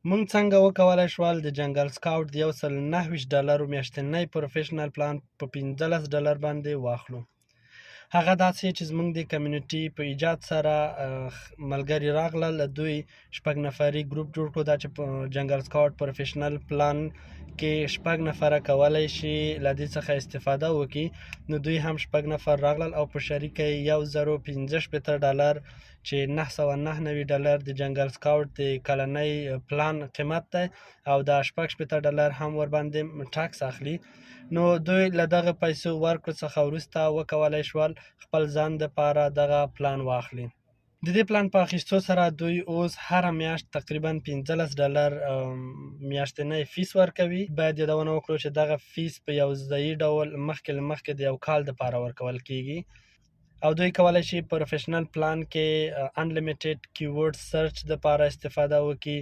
موږ څنګه وکولای شول د جنګل سکاوټ د $129 میاشتنی پروفیشنل پلان په $15 باندې واخلو. هغه داسې چې زموږ د کمیونټي په ایجاد سره ملګري راغلل، دوی 6 نفري ګروپ جوړ کړو. دا چې په جنګل سکاوټ پروفیشنل پلان کې 6 نفره کولی شي له دې څخه استفاده وکړي، نو دوی هم 6 نفر راغلل او په شریکه $1065 چې $999 د جنګل سکاوټ د کلنی پلان قیمت دی او دا $68 هم ورباندې ټاکس اخلي. نو دوی له دغه پیسو ورکړو څخه وروسته وکولای شول خپل ځان دپاره دغه پلان واخلي. د دې پلان په اخیستو سره دوی اوس هره میاشت تقریبا $15 میاشتنی فیس ورکوي. باید یادونه وکړو چې دغه فیس په یو ځایي ډول مخکې له مخکې د یو کال دپاره ورکول کیږي او دوی کولی شي پروفیشنل پلان کې انلیمیټډ کیورډ سرچ دپاره استفاده وکړي